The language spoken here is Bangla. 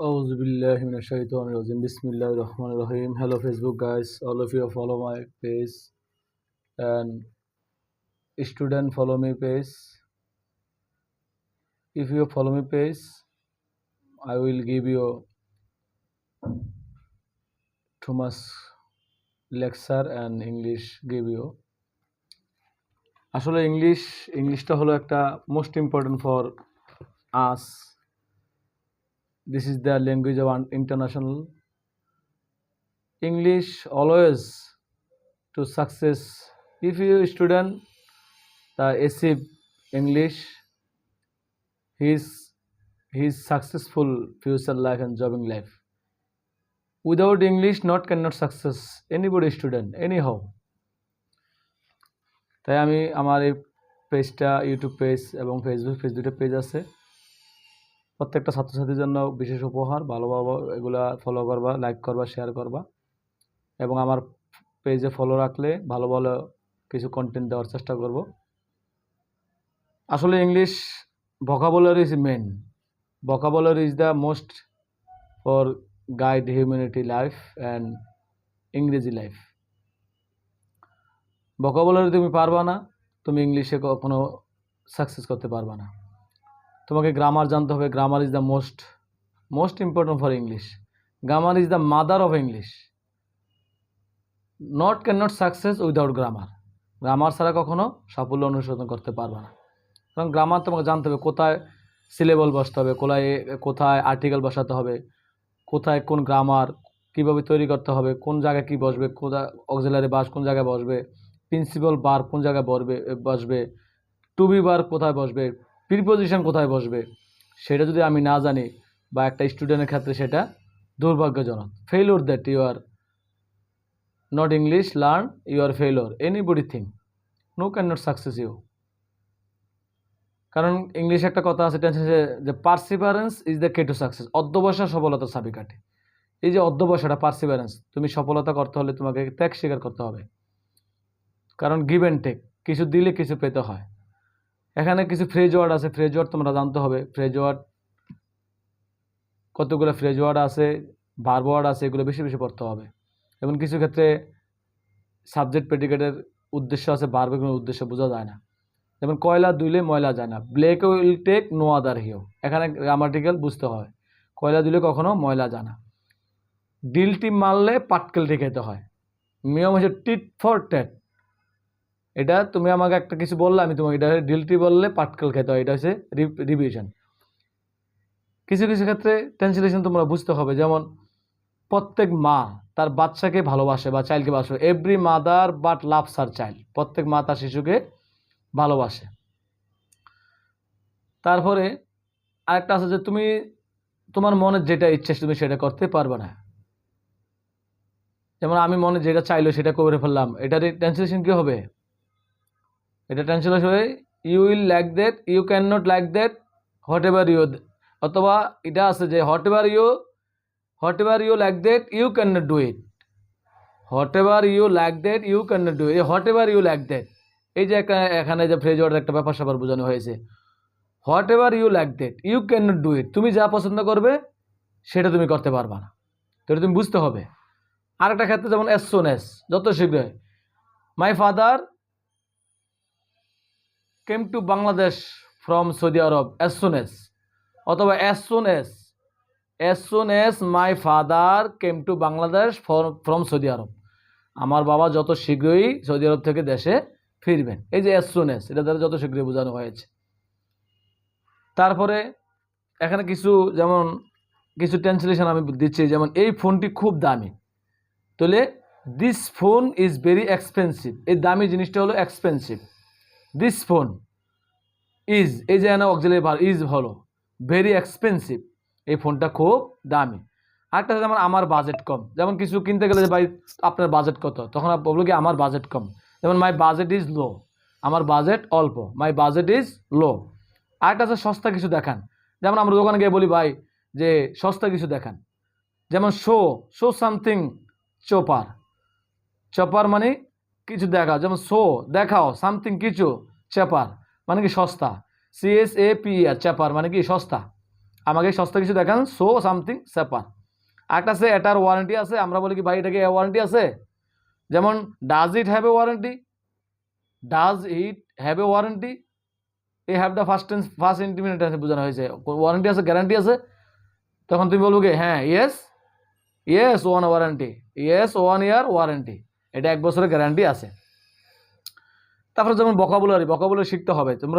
Auzubillahiminash-shaytanir-rajim. Bismillahir-rahmanir-rahim. Hello Facebook guys, all of you follow my page and student follow me page. If you follow me page, I will give you too much lecture and English give you. আসলে ইংলিশটা হলো একটা most important for us. This is the language of international. English always to success. If you student achieve English, his successful future life and jobbing life. Without English, cannot success anybody student anyhow. তাই আমি আমার এই পেজটা ইউটিউব পেজ এবং ফেসবুক পেজ দুটো পেজ আছে। প্রত্যেকটা ছাত্রছাত্রীর জন্য বিশেষ উপহার, ভালোভাবে এগুলা ফলো করবা, লাইক করবা, শেয়ার করবা এবং আমার পেজে ফলো রাখলে ভালো ভালো কিছু কন্টেন্ট দেওয়ার চেষ্টা করব। আসলে English vocabulary is main. Vocabulary is the most for guide humanity life and ইংরেজি লাইফ। vocabulary তুমি পারবা না, তুমি ইংলিশে কখনো সাকসেস করতে পারবা না। তোমাকে গ্রামার জানতে হবে। Grammar is the most important for English. Grammar is the mother of English. Cannot success without grammar. Grammar ছাড়া কখনো সাফল্য অনুসরণ করতে পারবা না। কারণ গ্রামার তোমাকে জানতে হবে কোথায় সিলেবল বসাতে হবে, কোথায় আর্টিকেল বসাতে হবে, কোথায় কোন গ্রামার কীভাবে তৈরি করতে হবে, কোন জায়গায় কী বসবে, কোথায় অক্সিলারি বাস কোন জায়গায় বসবে, প্রিন্সিপাল বার কোন জায়গায় বসবে, টু বি বার কোথায় বসবে, প্রিপোজিশন কোথায় বসবে, সেটা যদি আমি না জানি বা একটা স্টুডেন্টের ক্ষেত্রে সেটা দুর্ভাগ্যজনক। Failure that you are not English learn, you are failure anybody thing, no can not success you. কারণ ইংলিশে একটা কথা আছে যে perseverance is the key to success. অধ্যবসায় সফলতার চাবিকাঠি। এই যে অধ্যবসায়টা পারসিভারেন্স, তুমি সফলতা করতে হলে তোমাকে ত্যাগ স্বীকার করতে হবে। কারণ গিভ অ্যান্ড টেক, কিছু দিলে কিছু পেতে হয়। এখানে কিছু ফ্রেজ ওয়ার্ড আছে, ফ্রেজ ওয়ার্ড তোমরা জানতে হবে। ফ্রেজ ওয়ার্ড কতগুলো ফ্রেজ ওয়ার্ড আছে, ভার্ব ওয়ার্ড আছে, এগুলো বেশি বেশি পড়তে হবে। এবং কিছু ক্ষেত্রে সাবজেক্ট প্রেডিকেটের উদ্দেশ্য আছে, ভার্বের উদ্দেশ্য বোঝা যায় না। যেমন কয়লা ধুইলে ময়লা যায় না, black will take no other hue. এখানে গ্রামাটিক্যাল বুঝতে হয়। কয়লা ধুইলে কখনো ময়লা যায় না। ডিলটি মারলে পাটকেলটি খেতে হয়। নিয়ম হচ্ছে টিট ফর ট্যাট। এটা তুমি আমাকে একটা কিছু বললে, আমি তোমাকে এটা ডিলটি বললে পাটকেল খেতে হয়, এটা হচ্ছে রিভিশন। কিছু কিছু ক্ষেত্রে ট্রান্সলেশন তোমরা বুঝতে হবে। যেমন প্রত্যেক মা তার বাচ্চাকে ভালোবাসে বা চাইল্ডকে ভালোবাসে। Every mother but loves her child. প্রত্যেক মা তার শিশুকে ভালোবাসে। তারপরে আরেকটা আছে যে তুমি তোমার মনে যেটা ইচ্ছে তুমি সেটা করতে পারবে না। যেমন আমি মনে যেটা চাইলো সেটা করে ফেললাম, এটার ট্রান্সলেশন কি হবে? এটা ট্রান্সলেশন হবে you will like that, you can not like that, whatever you. অথবা এটা আছে যে whatever you like that you can not do it. Whatever you like that you can not do it. Whatever you like that, এই যে এখানে যে ফ্রেজ ওয়ার্ডের একটা ব্যাপার স্যাপার বোঝানো হয়েছে। Whatever you like that you can not do it, তুমি যা পছন্দ করবে সেটা তুমি করতে পারবা না, তো এটা তুমি বুঝতে হবে। আরেকটা ক্ষেত্রে যেমন অ্যাজ সুন অ্যাজ, যত শীঘ্রই। My father came to Bangladesh from Saudi Arab as soon as. অথবা as soon as my father came to Bangladesh from Saudi Arab. আমার বাবা যত শীঘ্রই সৌদি আরব থেকে দেশে ফিরবেন। এই যে অ্যাজ সুন অ্যাজ, এটা দ্বারা যত শীঘ্রই বোঝানো হয়েছে। তারপরে এখানে যেমন কিছু ট্রান্সলেশন আমি দিচ্ছি। যেমন এই ফোনটি খুব দামি, তাহলে this phone is very expensive. এই দামি জিনিসটা হলো এক্সপেন্সিভ। দিস ফোন ইজ, এই যে অক্সিলারি ভার্ব ইজ হলো ভেরি এক্সপেন্সিভ, এই ফোনটা খুব দামি। আরেকটা যেমন আমার বাজেট কম। যেমন কিছু কিনতে গেলে যে ভাই আপনার বাজেট কত, তখন বলবো কি আমার বাজেট কম। যেমন মাই বাজেট ইজ লো, আমার বাজেট অল্প, মাই বাজেট ইজ লো। আরেকটা আছে সস্তা কিছু দেখান। যেমন আমরা দোকানে গিয়ে বলি ভাই যে সস্তা কিছু দেখান। যেমন শো সামথিং চপার মানে কিছু দেখাও। যেমন দেখাও, সামথিং কিছু, চেপার মানে কি সস্তা, CSAPER চেপার মানে কি সস্তা। আমাকে সস্তা কিছু দেখান, সো সামথিং সেপার। একটা আছে এটার ওয়ারেন্টি আছে, আমরা বলি কি ভাই এটাকে ওয়ারেন্টি আছে, যেমন does it have a warranty, does it have a warranty, এই হ্যাভ দ্য ফার্স্ট ইন্টিমেট টেন্সে বোঝানো হয়েছে, ওয়ারেন্টি আছে গ্যারান্টি আছে, তখন তুমি বলবো কি হ্যাঁ yes yes 1 warranty, yes 1 year warranty, এটা 1 বছরের গ্যারান্টি আছে। তারপরে যেমন ভোকাবুলারি শিখতে হবে তোমরা